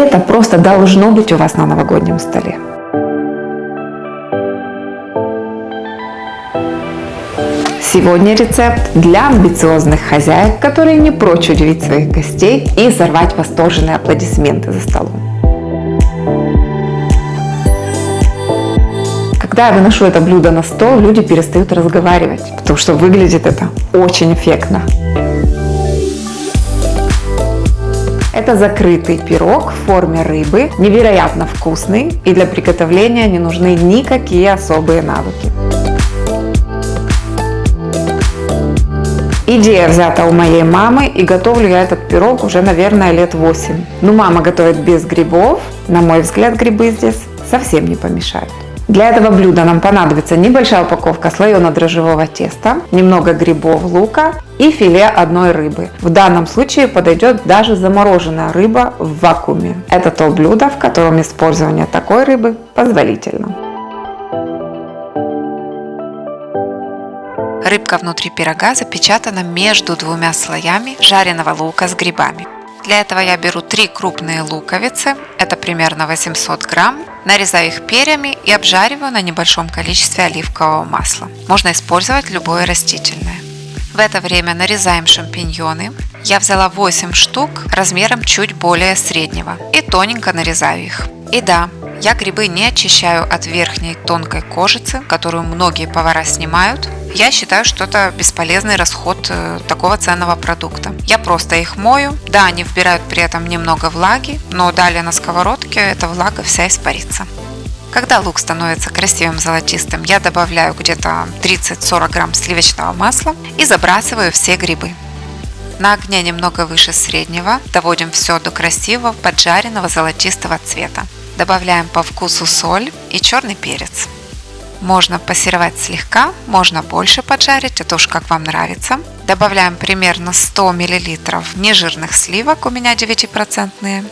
это просто должно быть у вас на новогоднем столе. Сегодня рецепт для амбициозных хозяек, которые не прочь удивить своих гостей и сорвать восторженные аплодисменты за столом. Когда я выношу это блюдо на стол, люди перестают разговаривать, потому что выглядит это очень эффектно. Это закрытый пирог в форме рыбы, невероятно вкусный, и для приготовления не нужны никакие особые навыки. Идея взята у моей мамы, и готовлю я этот пирог уже, наверное, лет 8. Но мама готовит без грибов. На мой взгляд, грибы здесь совсем не помешают. Для этого блюда нам понадобится небольшая упаковка слоено-дрожжевого теста, немного грибов, лука и филе одной рыбы. В данном случае подойдет даже замороженная рыба в вакууме. Это то блюдо, в котором использование такой рыбы позволительно. Рыбка внутри пирога запечатана между двумя слоями жареного лука с грибами. Для этого я беру 3 крупные луковицы, это примерно 800 грамм, нарезаю их перьями и обжариваю на небольшом количестве оливкового масла. Можно использовать любое растительное. В это время нарезаем шампиньоны. Я взяла 8 штук размером чуть более среднего и тоненько нарезаю их. И да, я грибы не очищаю от верхней тонкой кожицы, которую многие повара снимают. Я считаю, что это бесполезный расход такого ценного продукта. Я просто их мою. Да, они вбирают при этом немного влаги, но далее на сковородке эта влага вся испарится. Когда лук становится красивым золотистым, я добавляю где-то 30-40 грамм сливочного масла и забрасываю все грибы. На огне немного выше среднего доводим все до красивого поджаренного золотистого цвета. Добавляем по вкусу соль и черный перец. Можно пассеровать слегка, можно больше поджарить, это уж как вам нравится. Добавляем примерно 100 мл нежирных сливок, у меня 9%.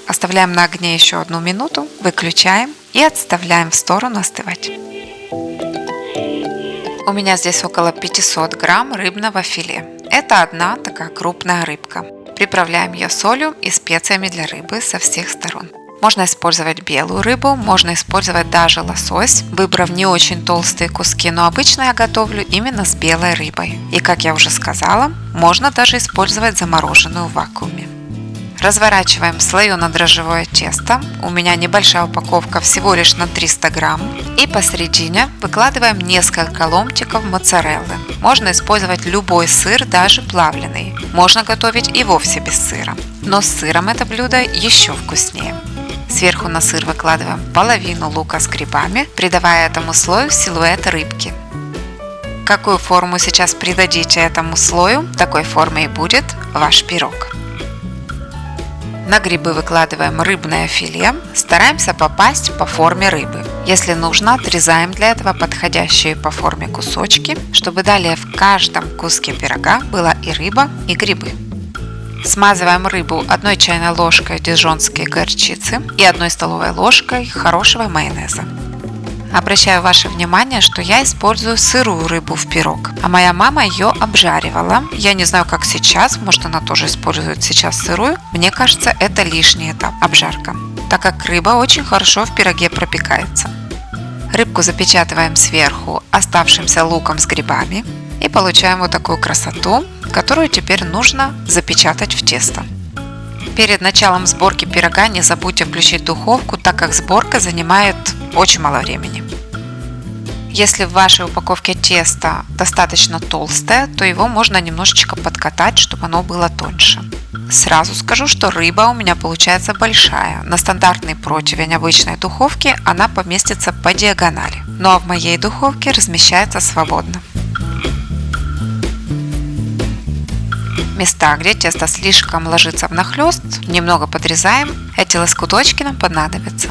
Оставляем на огне еще 1 минуту, выключаем и отставляем в сторону остывать. У меня здесь около 500 грамм рыбного филе. Это одна такая крупная рыбка. Приправляем ее солью и специями для рыбы со всех сторон. Можно использовать белую рыбу, можно использовать даже лосось, выбрав не очень толстые куски, но обычно я готовлю именно с белой рыбой. И как я уже сказала, можно даже использовать замороженную в вакууме. Разворачиваем слоено-дрожжевое тесто, у меня небольшая упаковка всего лишь на 300 грамм. И посередине выкладываем несколько ломтиков моцареллы. Можно использовать любой сыр, даже плавленый. Можно готовить и вовсе без сыра. Но с сыром это блюдо еще вкуснее. Сверху на сыр выкладываем половину лука с грибами, придавая этому слою силуэт рыбки. Какую форму сейчас придадите этому слою, такой формой и будет ваш пирог. На грибы выкладываем рыбное филе, стараемся попасть по форме рыбы. Если нужно, отрезаем для этого подходящие по форме кусочки, чтобы далее в каждом куске пирога была и рыба, и грибы. Смазываем рыбу 1 чайной ложкой дижонской горчицы и 1 столовой ложкой хорошего майонеза. Обращаю ваше внимание, что я использую сырую рыбу в пирог, а моя мама ее обжаривала. Я не знаю, как сейчас, может, она тоже использует сейчас сырую. Мне кажется, это лишний этап – обжарка, так как рыба очень хорошо в пироге пропекается. Рыбку запечатываем сверху оставшимся луком с грибами и получаем вот такую красоту, которую теперь нужно запечатать в тесто. Перед началом сборки пирога не забудьте включить духовку, так как сборка занимает очень мало времени. Если в вашей упаковке тесто достаточно толстое, то его можно немножечко подкатать, чтобы оно было тоньше. Сразу скажу, что рыба у меня получается большая. На стандартный противень обычной духовки она поместится по диагонали, ну а в моей духовке размещается свободно. Места, где тесто слишком ложится внахлёст, немного подрезаем, эти лоскуточки нам понадобятся.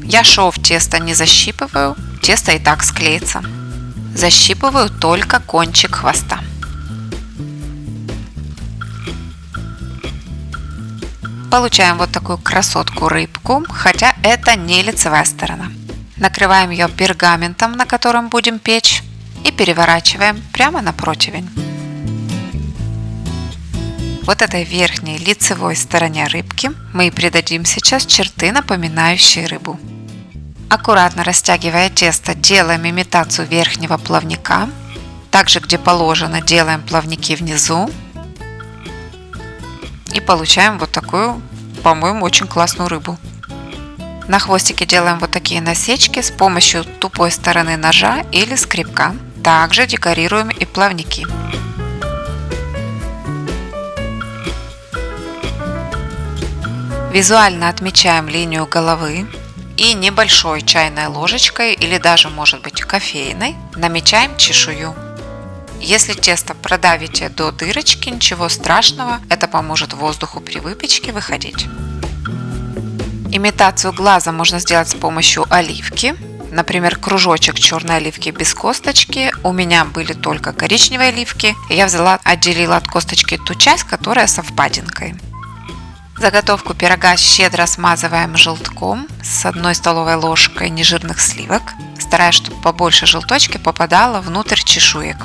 Я шов теста не защипываю, тесто и так склеится. Защипываю только кончик хвоста. Получаем вот такую красотку рыбку, хотя это не лицевая сторона. Накрываем ее пергаментом, на котором будем печь, и переворачиваем прямо на противень. Вот этой верхней лицевой стороне рыбки мы и придадим сейчас черты, напоминающие рыбу. Аккуратно растягивая тесто, делаем имитацию верхнего плавника. Также, где положено, делаем плавники внизу. И получаем вот такую, по-моему, очень классную рыбу. На хвостике делаем вот такие насечки с помощью тупой стороны ножа или скребка. Также декорируем и плавники. Визуально отмечаем линию головы и небольшой чайной ложечкой или даже, может быть, кофейной намечаем чешую. Если тесто продавите до дырочки, ничего страшного, это поможет воздуху при выпечке выходить. Имитацию глаза можно сделать с помощью оливки. Например, кружочек черной оливки без косточки. У меня были только коричневые оливки. Я отделила от косточки ту часть, которая со впадинкой. Заготовку пирога щедро смазываем желтком с 1 столовой ложкой нежирных сливок, стараясь, чтобы побольше желточки попадало внутрь чешуек.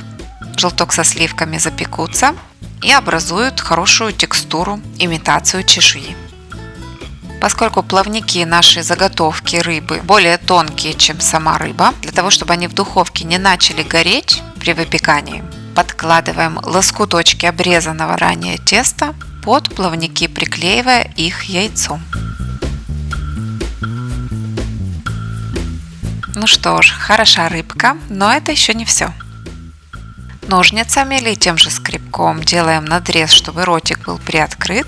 Желток со сливками запекутся и образуют хорошую текстуру, имитацию чешуи. Поскольку плавники нашей заготовки рыбы более тонкие, чем сама рыба, для того, чтобы они в духовке не начали гореть при выпекании, подкладываем лоскуточки обрезанного ранее теста под плавники, приклеивая их яйцом. Ну что ж, хороша рыбка, но это еще не все. Ножницами или тем же скребком делаем надрез, чтобы ротик был приоткрыт.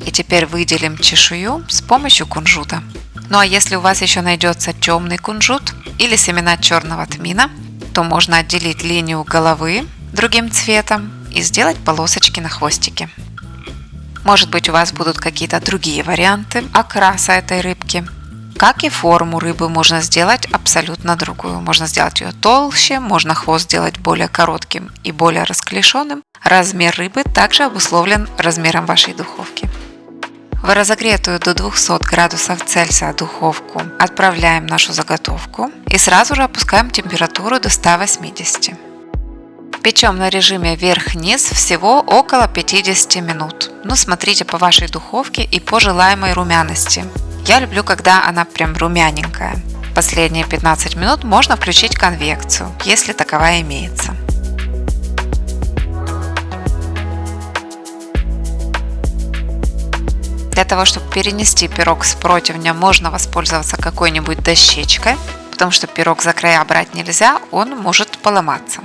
И теперь выделим чешую с помощью кунжута. Ну а если у вас еще найдется темный кунжут или семена черного тмина, то можно отделить линию головы другим цветом и сделать полосочки на хвостике. Может быть, у вас будут какие-то другие варианты окраса этой рыбки. Как и форму рыбы можно сделать абсолютно другую. Можно сделать ее толще, можно хвост сделать более коротким и более расклешенным. Размер рыбы также обусловлен размером вашей духовки. В разогретую до 200 градусов Цельсия духовку отправляем нашу заготовку и сразу же опускаем температуру до 180. Печем на режиме вверх-вниз всего около 50 минут. Ну, смотрите по вашей духовке и по желаемой румяности. Я люблю, когда она прям румяненькая. Последние 15 минут можно включить конвекцию, если таковая имеется. Для того, чтобы перенести пирог с противня, можно воспользоваться какой-нибудь дощечкой, потому что пирог за края брать нельзя, он может поломаться.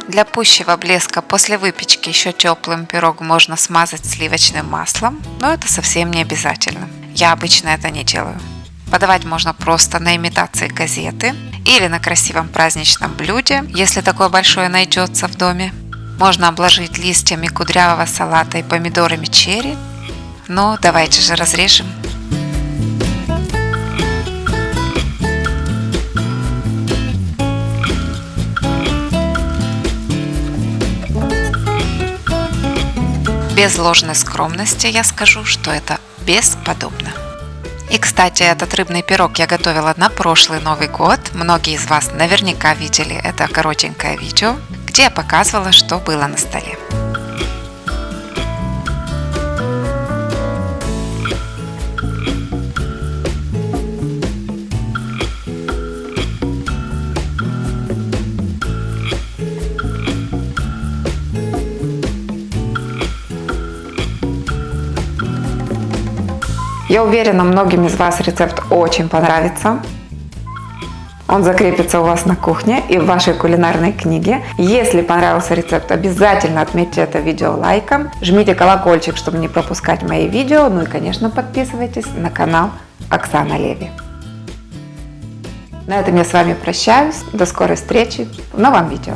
Для пущего блеска после выпечки еще теплым пирог можно смазать сливочным маслом, но это совсем не обязательно. Я обычно это не делаю. Подавать можно просто на имитации газеты или на красивом праздничном блюде, если такое большое найдется в доме. Можно обложить листьями кудрявого салата и помидорами черри. Но давайте же разрежем. Без ложной скромности я скажу, что это бесподобно. И, кстати, этот рыбный пирог я готовила на прошлый Новый год. Многие из вас наверняка видели это коротенькое видео, где я показывала, что было на столе. Я уверена, многим из вас рецепт очень понравится. Он закрепится у вас на кухне и в вашей кулинарной книге. Если понравился рецепт, обязательно отметьте это видео лайком. Жмите колокольчик, чтобы не пропускать мои видео. Ну и, конечно, подписывайтесь на канал Оксана Леви. На этом я с вами прощаюсь. До скорой встречи в новом видео.